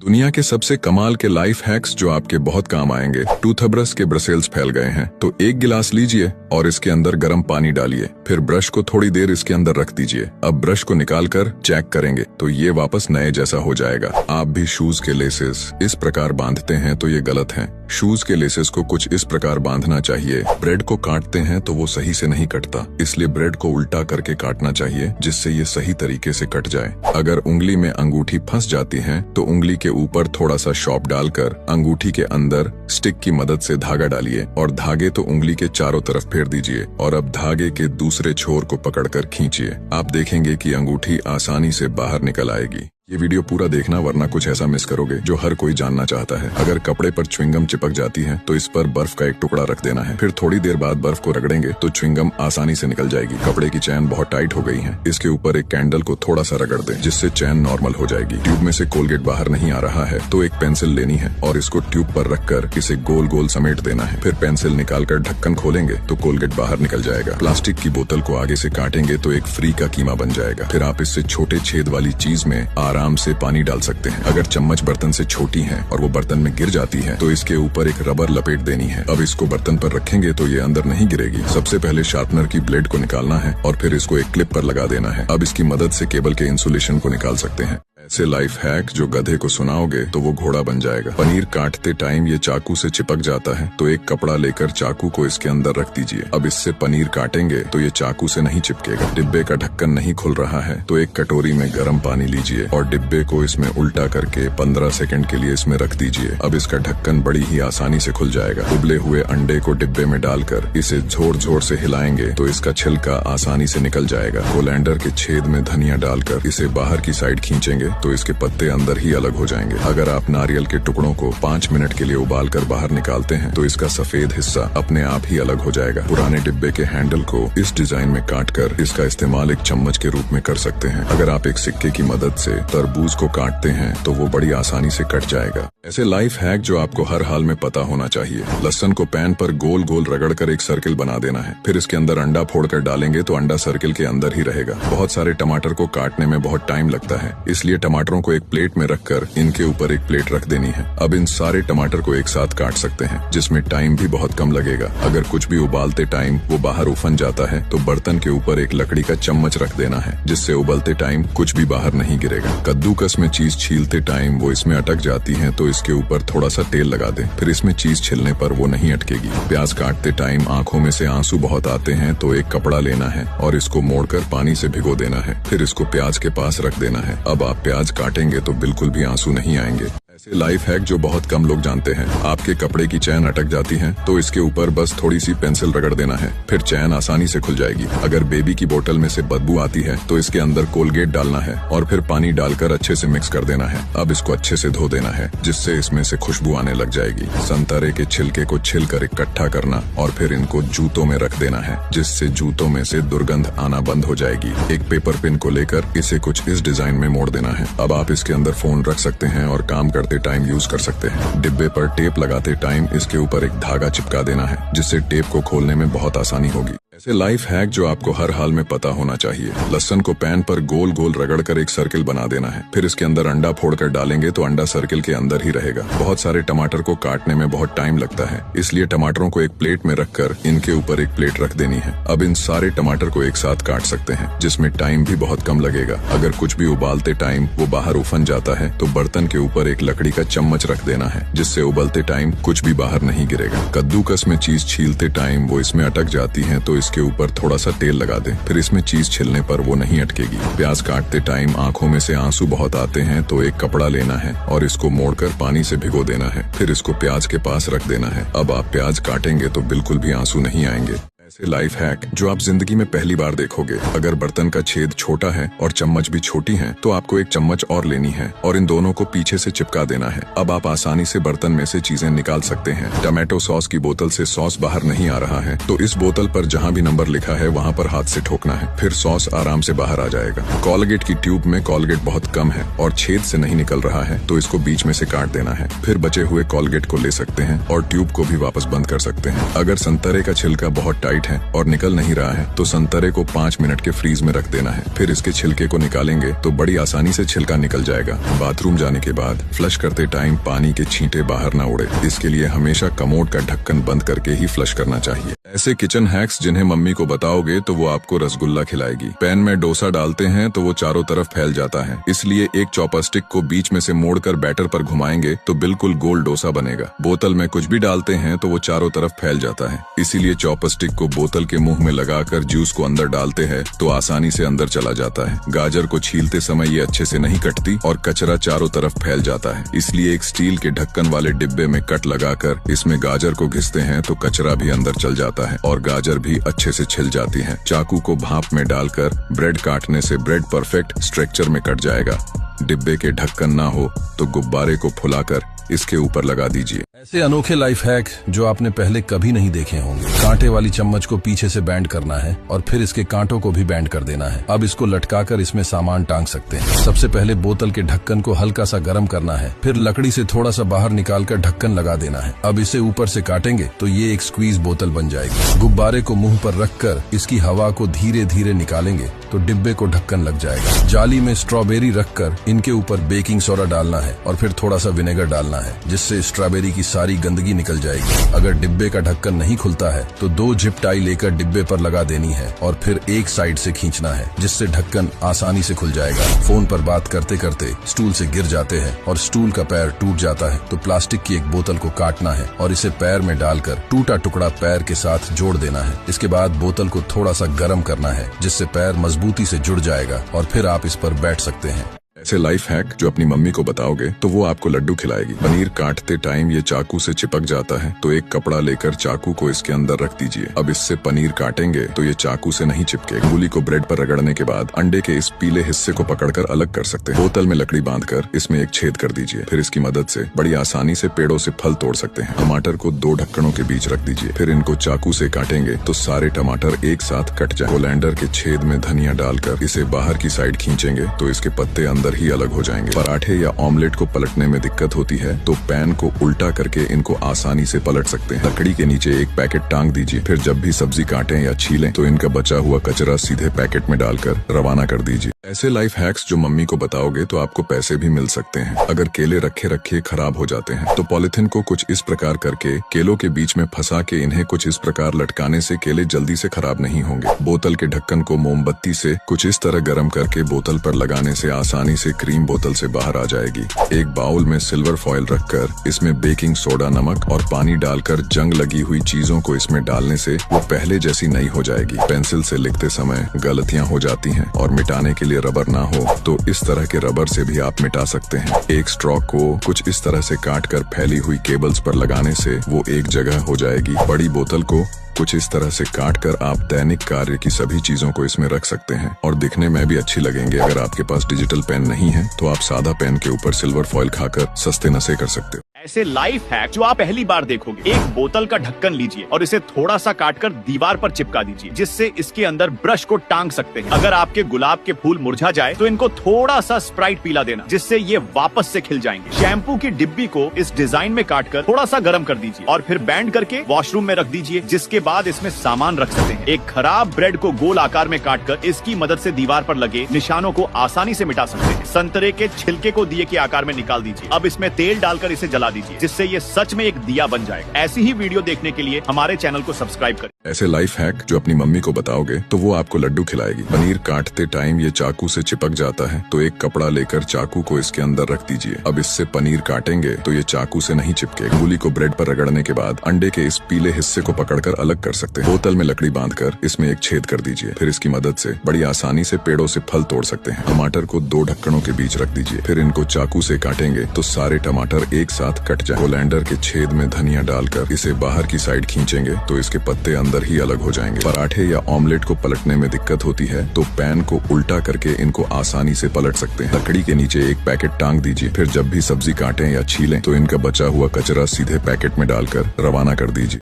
दुनिया के सबसे कमाल के लाइफ हैक्स जो आपके बहुत काम आएंगे। टूथब्रश के ब्रसेल्स फैल गए हैं तो एक गिलास लीजिए और इसके अंदर गर्म पानी डालिए, फिर ब्रश को थोड़ी देर इसके अंदर रख दीजिए। अब ब्रश को निकाल कर चेक करेंगे तो ये वापस नए जैसा हो जाएगा। आप भी शूज के लेसेस इस प्रकार बांधते हैं तो ये गलत है। शूज के लेसेस को कुछ इस प्रकार बांधना चाहिए। ब्रेड को काटते हैं तो वो सही से नहीं कटता, इसलिए ब्रेड को उल्टा करके काटना चाहिए जिससे ये सही तरीके से कट जाए। अगर उंगली में अंगूठी फंस जाती है तो उंगली के ऊपर थोड़ा सा शॉप डालकर अंगूठी के अंदर स्टिक की मदद से धागा डालिए और धागे तो उंगली के चारों तरफ फेर दीजिए और अब धागे के दूसरे छोर को पकड़कर खींचिए। आप देखेंगे कि अंगूठी आसानी से बाहर निकल आएगी। ये वीडियो पूरा देखना वरना कुछ ऐसा मिस करोगे जो हर कोई जानना चाहता है। अगर कपड़े पर च्युइंगम चिपक जाती है तो इस पर बर्फ का एक टुकड़ा रख देना है, फिर थोड़ी देर बाद बर्फ को रगड़ेंगे तो च्युइंगम आसानी से निकल जाएगी। कपड़े की चैन बहुत टाइट हो गई है, इसके ऊपर एक कैंडल को थोड़ा सा रगड़ दें जिससे चैन नॉर्मल हो जाएगी। ट्यूब में से कोलगेट बाहर नहीं आ रहा है तो एक पेंसिल लेनी है और इसको ट्यूब पर रखकर इसे गोल गोल समेट देना है, फिर पेंसिल निकालकर ढक्कन खोलेंगे तो कोलगेट बाहर निकल जाएगा। प्लास्टिक की बोतल को आगे से काटेंगे तो एक फ्री का कीमा बन जाएगा। फिर आप इससे छोटे छेद वाली चीज में आराम से पानी डाल सकते हैं। अगर चम्मच बर्तन से छोटी है और वो बर्तन में गिर जाती है तो इसके ऊपर एक रबर लपेट देनी है। अब इसको बर्तन पर रखेंगे तो ये अंदर नहीं गिरेगी। सबसे पहले शार्पनर की ब्लेड को निकालना है और फिर इसको एक क्लिप पर लगा देना है। अब इसकी मदद से केबल के इंसुलेशन को निकाल सकते हैं। ऐसे लाइफ हैक जो गधे को सुनाओगे तो वो घोड़ा बन जाएगा। पनीर काटते टाइम ये चाकू से चिपक जाता है तो एक कपड़ा लेकर चाकू को इसके अंदर रख दीजिए। अब इससे पनीर काटेंगे तो ये चाकू से नहीं चिपकेगा। डिब्बे का ढक्कन नहीं खुल रहा है तो एक कटोरी में गर्म पानी लीजिए और डिब्बे को इसमें उल्टा करके 15 सेकंड के लिए इसमें रख दीजिए। अब इसका ढक्कन बड़ी ही आसानी से खुल जाएगा। उबले हुए अंडे को डिब्बे में डालकर इसे जोर जोर से हिलाएंगे तो इसका छिलका आसानी से निकल जाएगा। कोलैंडर के छेद में धनिया डालकर इसे बाहर की साइड खींचेंगे तो इसके पत्ते अंदर ही अलग हो जाएंगे। अगर आप नारियल के टुकड़ों को 5 मिनट के लिए उबाल कर बाहर निकालते हैं तो इसका सफेद हिस्सा अपने आप ही अलग हो जाएगा। पुराने डिब्बे के हैंडल को इस डिजाइन में काटकर इसका इस्तेमाल एक चम्मच के रूप में कर सकते हैं। अगर आप एक सिक्के की मदद से तरबूज को काटते हैं तो वो बड़ी आसानी से कट जाएगा। ऐसे लाइफ हैक जो आपको हर हाल में पता होना चाहिए। लहसुन को पैन पर गोल गोल रगड़कर एक सर्किल बना देना है, फिर इसके अंदर अंडा फोड़कर डालेंगे तो अंडा सर्किल के अंदर ही रहेगा। बहुत सारे टमाटर को काटने में बहुत टाइम लगता है, इसलिए टमाटरों को एक प्लेट में रखकर इनके ऊपर एक प्लेट रख देनी है। अब इन सारे टमाटर को एक साथ काट सकते हैं जिसमें टाइम भी बहुत कम लगेगा। अगर कुछ भी उबालते टाइम वो बाहर उफन जाता है तो बर्तन के ऊपर एक लकड़ी का चम्मच रख देना है जिससे उबलते टाइम कुछ भी बाहर नहीं गिरेगा। कद्दूकस में चीज छीलते टाइम वो इसमें अटक जाती है तो इसके ऊपर थोड़ा सा तेल लगा दें, फिर इसमें चीज छिलने पर वो नहीं अटकेगी। प्याज काटते टाइम आंखों में से आंसू बहुत आते हैं तो एक कपड़ा लेना है और इसको मोड़कर पानी से भिगो देना है, फिर इसको प्याज के पास रख देना है। अब आप प्याज काटेंगे तो बिल्कुल भी आंसू नहीं आएंगे। ऐसे लाइफ हैक जो बहुत कम लोग जानते हैं। आपके कपड़े की चैन अटक जाती है तो इसके ऊपर बस थोड़ी सी पेंसिल रगड़ देना है, फिर चैन आसानी से खुल जाएगी। अगर बेबी की बोतल में से बदबू आती है तो इसके अंदर कोलगेट डालना है और फिर पानी डालकर अच्छे से मिक्स कर देना है। अब इसको अच्छे से धो देना है जिससे इसमें से खुशबू आने लग जाएगी। संतरे के छिलके को छिलकर इकट्ठा करना और फिर इनको जूतों में रख देना है जिससे जूतों में से दुर्गंध आना बंद हो जाएगी। एक पेपर पिन को लेकर इसे कुछ इस डिजाइन में मोड़ देना है। अब आप इसके अंदर फोन रख सकते हैं और काम करते टाइम यूज कर सकते हैं। डिब्बे पर टेप लगाते टाइम इसके ऊपर एक धागा चिपका देना है जिससे टेप को खोलने में बहुत आसानी होगी। ऐसे लाइफ हैक जो आपको हर हाल में पता होना चाहिए। लहसुन को पैन पर गोल गोल रगड़कर एक सर्किल बना देना है, फिर इसके अंदर अंडा फोड़कर डालेंगे तो अंडा सर्किल के अंदर ही रहेगा। बहुत सारे टमाटर को काटने में बहुत टाइम लगता है, इसलिए टमाटरों को एक प्लेट में रखकर इनके ऊपर एक प्लेट रख देनी है। अब इन सारे टमाटर को एक साथ काट सकते हैं जिसमें टाइम भी बहुत कम लगेगा। अगर कुछ भी उबालते टाइम वो बाहर उफन जाता है तो बर्तन के ऊपर एक लकड़ी का चम्मच रख देना है जिससे उबलते टाइम कुछ भी बाहर नहीं गिरेगा। कद्दूकस में चीज छीलते टाइम वो इसमें अटक जाती है तो इसके ऊपर थोड़ा सा तेल लगा दें, फिर इसमें चीज छिलने पर वो नहीं अटकेगी। प्याज काटते टाइम आंखों में से आंसू बहुत आते हैं तो एक कपड़ा लेना है और इसको मोड़कर पानी से भिगो देना है, फिर इसको प्याज के पास रख देना है। अब आप प्याज काटेंगे तो बिल्कुल भी आंसू नहीं आएंगे। ऐसे लाइफ हैक जो आप जिंदगी में पहली बार देखोगे। अगर बर्तन का छेद छोटा है और चम्मच भी छोटी है तो आपको एक चम्मच और लेनी है और इन दोनों को पीछे से चिपका देना है। अब आप आसानी से बर्तन में से चीजें निकाल सकते हैं। टमाटो सॉस की बोतल से सॉस बाहर नहीं आ रहा है तो इस बोतल पर जहाँ भी नंबर लिखा है वहाँ पर हाथ से ठोकना है, फिर सॉस आराम से बाहर आ जाएगा। कोलगेट की ट्यूब में कोलगेट बहुत कम है और छेद से नहीं निकल रहा है तो इसको बीच में से काट देना है, फिर बचे हुए कोलगेट को ले सकते हैं और ट्यूब को भी वापस बंद कर सकते हैं। अगर संतरे का छिलका बहुत टाइट टाइट है और निकल नहीं रहा है तो संतरे को 5 मिनट के फ्रीज में रख देना है। फिर इसके छिलके को निकालेंगे तो बड़ी आसानी से छिलका निकल जाएगा। बाथरूम जाने के बाद फ्लश करते टाइम पानी के छींटे बाहर ना उड़े, इसके लिए हमेशा कमोड का ढक्कन बंद करके ही फ्लश करना चाहिए। ऐसे किचन हैक्स जिन्हें मम्मी को बताओगे तो वो आपको रसगुल्ला खिलाएगी। पैन में डोसा डालते हैं तो वो चारों तरफ फैल जाता है, इसलिए एक चॉपस्टिक को बीच में से मोड़कर बैटर पर घुमाएंगे तो बिल्कुल गोल डोसा बनेगा। बोतल में कुछ भी डालते हैं तो वो चारों तरफ फैल जाता है, इसीलिए चॉपस्टिक को बोतल के मुंह में लगाकर जूस को अंदर डालते हैं तो आसानी से अंदर चला जाता है। गाजर को छीलते समय ये अच्छे से नहीं कटती और कचरा चारों तरफ फैल जाता है, इसलिए एक स्टील के ढक्कन वाले डिब्बे में कट लगाकर इसमें गाजर को घिसते हैं तो कचरा भी अंदर चल जाता है और गाजर भी अच्छे से छिल जाती है। चाकू को भाप में डालकर ब्रेड काटने से ब्रेड परफेक्ट स्ट्रक्चर में कट जाएगा। डिब्बे के ढक्कन ना हो तो गुब्बारे को फुलाकर इसके ऊपर लगा दीजिए। ऐसे अनोखे लाइफ हैक जो आपने पहले कभी नहीं देखे होंगे। कांटे वाली चम्मच को पीछे से बैंड करना है और फिर इसके कांटों को भी बैंड कर देना है। अब इसको लटकाकर इसमें सामान टांग सकते हैं। सबसे पहले बोतल के ढक्कन को हल्का सा गर्म करना है, फिर लकड़ी से थोड़ा सा बाहर निकालकर ढक्कन लगा देना है। अब इसे ऊपर से काटेंगे तो ये एक स्क्वीज बोतल बन जाएगी। गुब्बारे को मुंह पर रखकर इसकी हवा को धीरे धीरे निकालेंगे तो डिब्बे को ढक्कन लग जाएगा। जाली में स्ट्रॉबेरी रखकर इनके ऊपर बेकिंग सोडा डालना है और फिर थोड़ा सा विनेगर डालना है, जिससे स्ट्रॉबेरी की सारी गंदगी निकल जाएगी। अगर डिब्बे का ढक्कन नहीं खुलता है तो 2 जिप टाई लेकर डिब्बे पर लगा देनी है और फिर एक साइड से खींचना है, जिससे ढक्कन आसानी से खुल जाएगा। फोन पर बात करते करते स्टूल से गिर जाते हैं और स्टूल का पैर टूट जाता है तो प्लास्टिक की एक बोतल को काटना है और इसे पैर में डालकर टूटा टुकड़ा पैर के साथ जोड़ देना है। इसके बाद बोतल को थोड़ा सा गर्म करना है, जिससे पैर मजबूती से जुड़ जाएगा और फिर आप इस पर बैठ सकते हैं। ऐसे लाइफ हैक जो अपनी मम्मी को बताओगे तो वो आपको लड्डू खिलाएगी। पनीर काटते टाइम ये चाकू से चिपक जाता है तो एक कपड़ा लेकर चाकू को इसके अंदर रख दीजिए। अब इससे पनीर काटेंगे तो ये चाकू से नहीं चिपकेगा। मूली को ब्रेड पर रगड़ने के बाद अंडे के इस पीले हिस्से को पकड़कर अलग कर सकते हैं। बोतल में लकड़ी बांधकर इसमें एक छेद कर दीजिए, फिर इसकी मदद से बड़ी आसानी से पेड़ों से फल तोड़ सकते हैं। टमाटर को 2 ढक्कनों के बीच रख दीजिए, फिर इनको चाकू से काटेंगे तो सारे टमाटर एक साथ कट जाए। कोलैंडर के छेद में धनिया डालकर इसे बाहर की साइड खींचेंगे तो इसके पत्ते अंदर ही अलग हो जाएंगे। पराठे या ऑमलेट को पलटने में दिक्कत होती है तो पैन को उल्टा करके इनको आसानी से पलट सकते हैं। लकड़ी के नीचे एक पैकेट टांग दीजिए, फिर जब भी सब्जी काटें या छीलें तो इनका बचा हुआ कचरा सीधे पैकेट में डालकर रवाना कर दीजिए। ऐसे लाइफ हैक्स जो मम्मी को बताओगे तो आपको पैसे भी मिल सकते हैं। अगर केले रखे रखे खराब हो जाते हैं तो पॉलिथीन को कुछ इस प्रकार करके केलों के बीच में फंसा के इन्हें कुछ इस प्रकार लटकाने से केले जल्दी से खराब नहीं होंगे। बोतल के ढक्कन को मोमबत्ती से कुछ इस तरह गर्म करके बोतल पर लगाने से आसानी से क्रीम बोतल से बाहर आ जाएगी। एक बाउल में सिल्वर फॉइल रखकर इसमें बेकिंग सोडा, नमक और पानी डालकर जंग लगी हुई चीजों को इसमें डालने से वो पहले जैसी नई हो जाएगी। पेंसिल से लिखते समय गलतियां हो जाती हैं और मिटाने के लिए रबर ना हो तो इस तरह के रबर से भी आप मिटा सकते हैं। एक स्ट्रॉ को कुछ इस तरह से काटकर फैली हुई केबल्स पर लगाने से वो एक जगह हो जाएगी। बड़ी बोतल को कुछ इस तरह से काटकर आप दैनिक कार्य की सभी चीजों को इसमें रख सकते हैं और दिखने में भी अच्छी लगेंगे। अगर आपके पास डिजिटल पेन नहीं है तो आप सादा पेन के ऊपर सिल्वर फॉइल खाकर सस्ते नशे कर सकते हो। ऐसे लाइफ हैक जो आप पहली बार देखोगे। एक बोतल का ढक्कन लीजिए और इसे थोड़ा सा काटकर दीवार पर चिपका दीजिए, जिससे इसके अंदर ब्रश को टांग सकते हैं। अगर आपके गुलाब के फूल मुरझा जाए तो इनको थोड़ा सा स्प्राइट पीला देना, जिससे ये वापस से खिल जाएंगे। शैम्पू की डिब्बी को इस डिजाइन में काटकर थोड़ा सा गर्म कर दीजिए और फिर बैंड करके वॉशरूम में रख दीजिए, जिसके बाद इसमें सामान रख सकते हैं। एक खराब ब्रेड को गोल आकार में काटकर इसकी मदद से दीवार पर लगे निशानों को आसानी से मिटा सकते हैं। संतरे के छिलके को दिए के आकार में निकाल दीजिए। अब इसमें तेल डालकर इसे जला दीजिए, जिससे ये सच में एक दिया बन जाएगा। ऐसी ही वीडियो देखने के लिए हमारे चैनल को सब्सक्राइब करें। ऐसे लाइफ हैक जो अपनी मम्मी को बताओगे तो वो आपको लड्डू खिलाएगी। पनीर काटते टाइम ये चाकू से चिपक जाता है तो एक कपड़ा लेकर चाकू को इसके अंदर रख दीजिए। अब इससे पनीर काटेंगे तो ये चाकू से नहीं चिपकेगा। मूली को ब्रेड पर रगड़ने के बाद अंडे के इस पीले हिस्से को पकड़कर अलग कर सकते हैं। बोतल में लकड़ी बांधकर इसमें एक छेद कर दीजिए, फिर इसकी मदद से बड़ी आसानी से पेड़ों से फल तोड़ सकते हैं। टमाटर को 2 ढक्कनों के बीच रख दीजिए, फिर इनको चाकू से काटेंगे तो सारे टमाटर एक साथ कट जाए। कोलैंडर के छेद में धनिया डालकर इसे बाहर की साइड खींचेंगे तो इसके पत्ते अंदर ही अलग हो जाएंगे। पराठे या ऑमलेट को पलटने में दिक्कत होती है तो पैन को उल्टा करके इनको आसानी से पलट सकते हैं। लकड़ी के नीचे एक पैकेट टांग दीजिए, फिर जब भी सब्जी काटें या छीलें तो इनका बचा हुआ कचरा सीधे पैकेट में डालकर रवाना कर दीजिए।